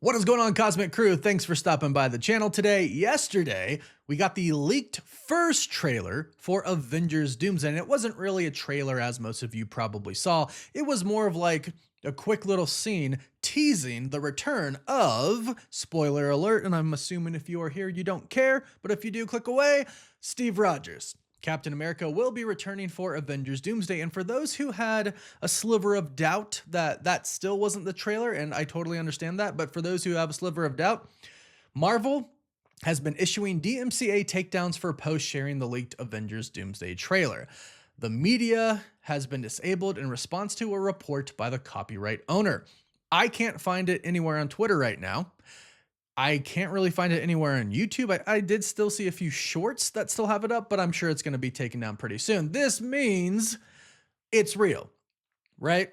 What is going on, Cosmic Crew? Thanks for stopping by the channel today. Yesterday, we got the leaked first trailer for Avengers Doomsday, and it wasn't really a trailer as most of you probably saw. It was more of like a quick little scene teasing the return of, spoiler alert, and I'm assuming if you are here, you don't care, but if you do, click away, Steve Rogers. Captain America will be returning for Avengers Doomsday, and for those who had a sliver of doubt that that still wasn't the trailer, and I totally understand that, but for those who have a sliver of doubt, Marvel has been issuing DMCA takedowns for posts sharing the leaked Avengers Doomsday trailer. The media has been disabled in response to a report by the copyright owner. I can't find it anywhere on Twitter right now. I can't really find it anywhere on YouTube. I did still see a few shorts that still have it up, but I'm sure it's going to be taken down pretty soon. This means it's real, right?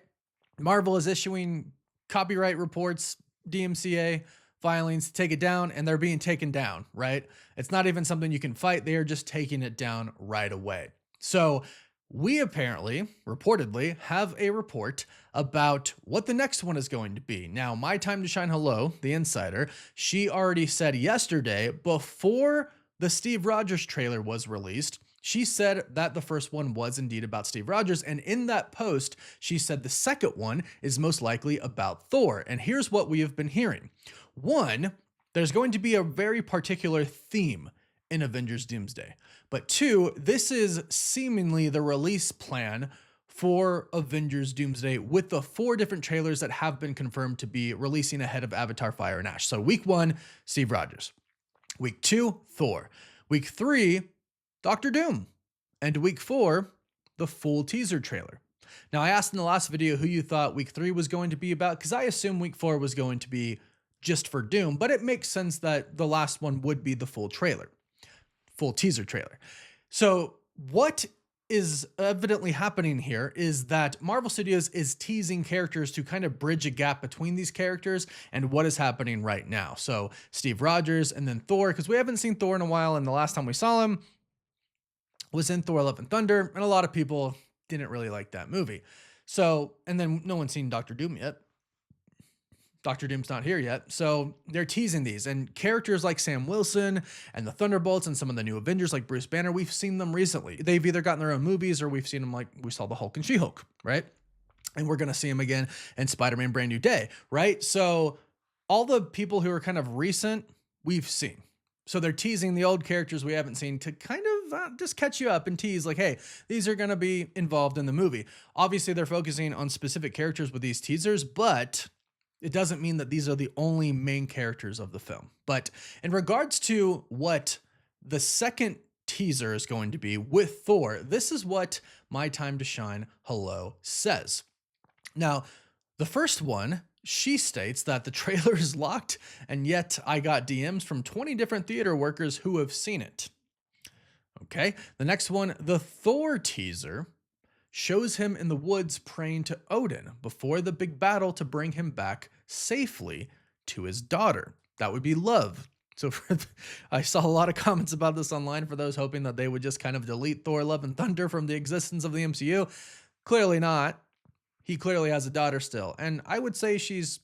Marvel is issuing copyright reports, DMCA filings to take it down, and they're being taken down, right? It's not even something you can fight. They are just taking it down right away. So we apparently, reportedly, have a report about what the next one is going to be. Now, My Time to Shine Hello, the insider, she already said yesterday, before the Steve Rogers trailer was released, she said that the first one was indeed about Steve Rogers, and in that post, she said the second one is most likely about Thor. And here's what we have been hearing. One, there's going to be a very particular theme in Avengers Doomsday. But two, this is seemingly the release plan for Avengers Doomsday with the 4 different trailers that have been confirmed to be releasing ahead of Avatar Fire and Ash. So week 1, Steve Rogers. Week 2, Thor. Week 3, Doctor Doom. And week 4, the full teaser trailer. Now, I asked in the last video who you thought week 3 was going to be about, because I assumed week 4 was going to be just for Doom, but it makes sense that the last one would be the full trailer. Full teaser trailer. So what is evidently happening here is that Marvel Studios is teasing characters to kind of bridge a gap between these characters and what is happening right now. So Steve Rogers and then Thor, because we haven't seen Thor in a while, and the last time we saw him was in Thor Love and Thunder, and a lot of people didn't really like that movie. So, and then no one's seen Doctor Doom yet. Dr. Doom's not here yet, so they're teasing these. And characters like Sam Wilson and the Thunderbolts and some of the new Avengers like Bruce Banner, we've seen them recently. They've either gotten their own movies or we've seen them, like we saw the Hulk and She-Hulk, right? And we're going to see him again in Spider-Man Brand New Day, right? So all the people who are kind of recent, we've seen. So they're teasing the old characters we haven't seen to kind of just catch you up and tease like, hey, these are going to be involved in the movie. Obviously, they're focusing on specific characters with these teasers, but it doesn't mean that these are the only main characters of the film. But in regards to what the second teaser is going to be with Thor, this is what My Time to Shine Hello says. Now, the first one, she states that the trailer is locked, and yet I got DMs from 20 different theater workers who have seen it. Okay, the next one, the Thor teaser shows him in the woods praying to Odin before the big battle to bring him back safely to his daughter. That would be love. So I saw a lot of comments about this online for those hoping that they would just kind of delete Thor Love and Thunder from the existence of the MCU. Clearly not. He clearly has a daughter still. And I would say she's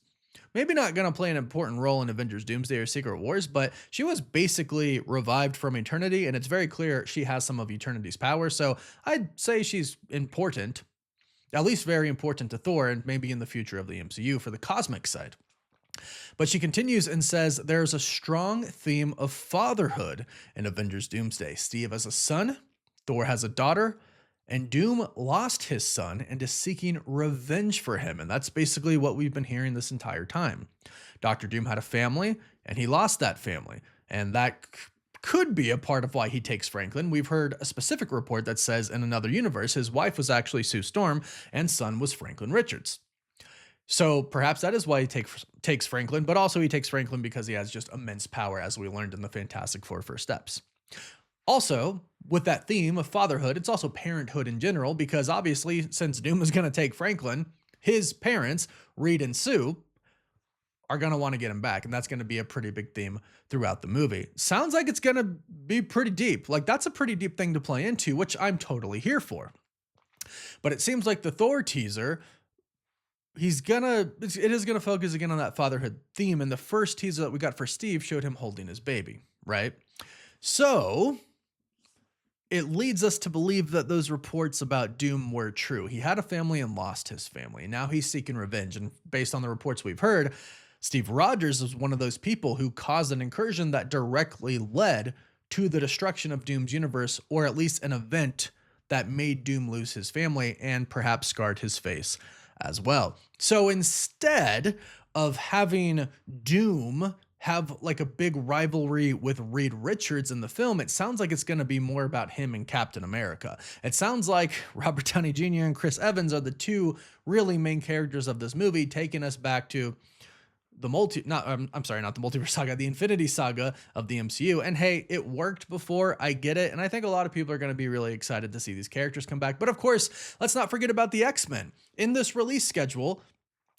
maybe not going to play an important role in Avengers Doomsday or Secret Wars, but she was basically revived from eternity, and it's very clear she has some of eternity's power. So I'd say she's important, at least very important to Thor, and maybe in the future of the MCU for the cosmic side. But she continues and says there's a strong theme of fatherhood in Avengers Doomsday. Steve has a son, Thor has a daughter, and Doom lost his son and is seeking revenge for him. And that's basically what we've been hearing this entire time. Dr. Doom had a family, and he lost that family. And that could be a part of why he takes Franklin. We've heard a specific report that says in another universe, his wife was actually Sue Storm, and son was Franklin Richards. So perhaps that is why he takes Franklin, but also he takes Franklin because he has just immense power, as we learned in the Fantastic Four First Steps. Also, with that theme of fatherhood, it's also parenthood in general, because obviously, since Doom is going to take Franklin, his parents, Reed and Sue, are going to want to get him back, and that's going to be a pretty big theme throughout the movie. Sounds like it's going to be pretty deep. Like, that's a pretty deep thing to play into, which I'm totally here for. But it seems like the Thor teaser it is gonna focus again on that fatherhood theme. And the first teaser that we got for Steve showed him holding his baby, right? So it leads us to believe that those reports about Doom were true. He had a family and lost his family. And now he's seeking revenge. And based on the reports we've heard, Steve Rogers was one of those people who caused an incursion that directly led to the destruction of Doom's universe, or at least an event that made Doom lose his family and perhaps scarred his face as well. So instead of having Doom have like a big rivalry with Reed Richards in the film, it sounds like it's going to be more about him and Captain America. It sounds like Robert Downey Jr. and Chris Evans are the two really main characters of this movie, taking us back to the not the multiverse saga, the Infinity Saga of the MCU. And hey, it worked before, I get it. And I think a lot of people are going to be really excited to see these characters come back. But of course, let's not forget about the X-Men. In this release schedule,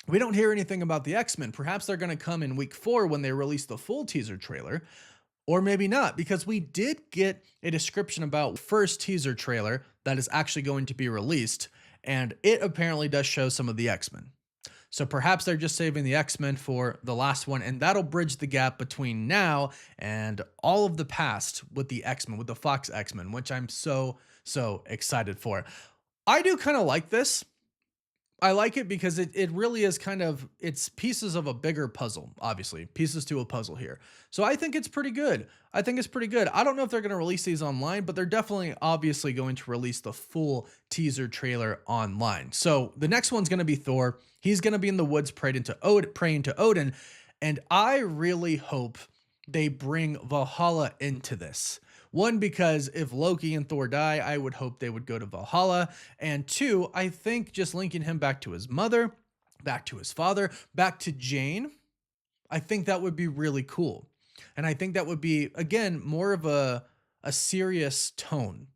we don't hear anything about the X-Men. Perhaps they're going to come in week 4 when they release the full teaser trailer, or maybe not, because we did get a description about first teaser trailer that is actually going to be released, and it apparently does show some of the X-Men. So perhaps they're just saving the X-Men for the last one, and that'll bridge the gap between now and all of the past with the X-Men, with the Fox X-Men, which I'm so excited for. I do kind of like this. I like it because it really is it's pieces of a bigger puzzle, obviously, pieces to a puzzle here. So I think it's pretty good. I don't know if they're going to release these online, but they're definitely obviously going to release the full teaser trailer online. So the next one's going to be Thor. He's going to be in the woods praying to Odin. And I really hope they bring Valhalla into this. One, because if Loki and Thor die, I would hope they would go to Valhalla. And two, I think just linking him back to his mother, back to his father, back to Jane, I think that would be really cool. And I think that would be, again, more of a serious tone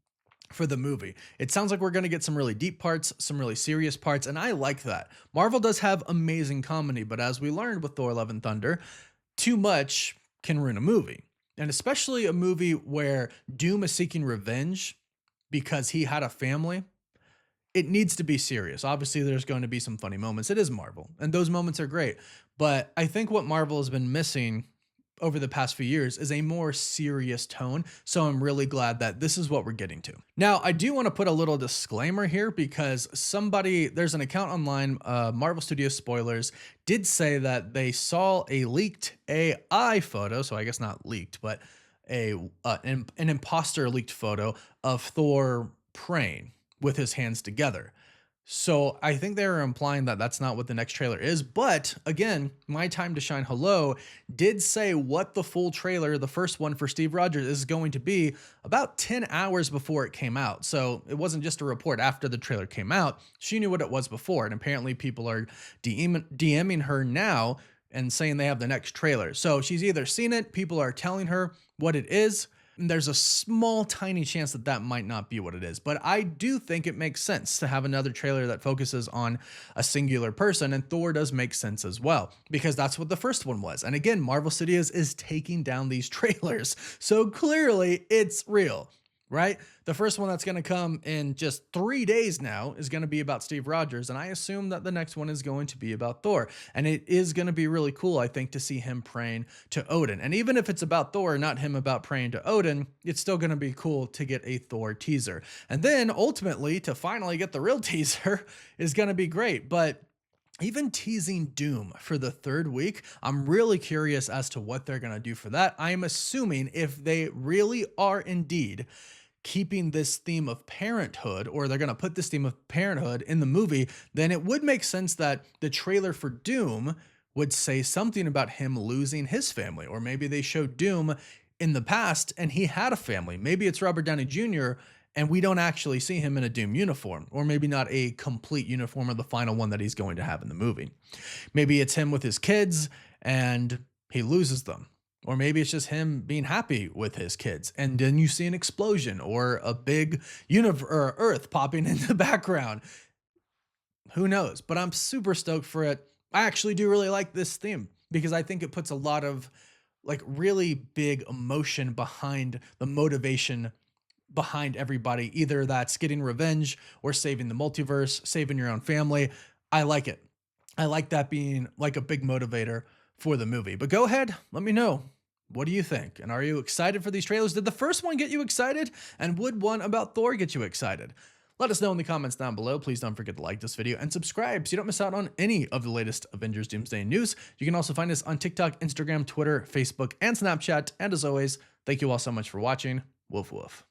for the movie. It sounds like we're going to get some really deep parts, some really serious parts, and I like that. Marvel does have amazing comedy, but as we learned with Thor: Love and Thunder, too much can ruin a movie. And especially a movie where Doom is seeking revenge because he had a family, it needs to be serious. Obviously, there's going to be some funny moments. It is Marvel, and those moments are great. But I think what Marvel has been missing over the past few years is a more serious tone. So I'm really glad that this is what we're getting to. Now, I do want to put a little disclaimer here because there's an account online, Marvel Studios Spoilers, did say that they saw a leaked AI photo. So I guess not leaked, but an imposter leaked photo of Thor praying with his hands together. So I think they were implying that that's not what the next trailer is. But again, My Time to Shine Hello did say what the full trailer, the first one for Steve Rogers, is going to be about 10 hours before it came out. So it wasn't just a report after the trailer came out. She knew what it was before. And apparently people are DMing her now and saying they have the next trailer. So she's either seen it, people are telling her what it is. There's a small, tiny chance that that might not be what it is. But I do think it makes sense to have another trailer that focuses on a singular person. And Thor does make sense as well, because that's what the first one was. And again, Marvel Studios is taking down these trailers. So clearly it's real, right? The first one that's going to come in just 3 days now is going to be about Steve Rogers. And I assume that the next one is going to be about Thor. And it is going to be really cool, I think, to see him praying to Odin. And even if it's about Thor, not him about praying to Odin, it's still going to be cool to get a Thor teaser. And then ultimately, to finally get the real teaser is going to be great. But even teasing Doom for the 3rd week, I'm really curious as to what they're going to do for that. I'm assuming if they really are indeed keeping this theme of parenthood, or they're going to put this theme of parenthood in the movie, then it would make sense that the trailer for Doom would say something about him losing his family. Or maybe they showed Doom in the past and he had a family. Maybe it's Robert Downey Jr. and we don't actually see him in a Doom uniform, or maybe not a complete uniform or the final one that he's going to have in the movie. Maybe it's him with his kids and he loses them. Or maybe it's just him being happy with his kids, and then you see an explosion or a big Earth popping in the background. Who knows? But I'm super stoked for it. I actually do really like this theme because I think it puts a lot of like really big emotion behind the motivation behind everybody. Either that's getting revenge or saving the multiverse, saving your own family. I like it. I like that being like a big motivator for the movie. But go ahead, let me know. What do you think? And are you excited for these trailers? Did the first one get you excited? And would one about Thor get you excited? Let us know in the comments down below. Please don't forget to like this video and subscribe so you don't miss out on any of the latest Avengers Doomsday news. You can also find us on TikTok, Instagram, Twitter, Facebook, and Snapchat. And as always, thank you all so much for watching. Woof woof.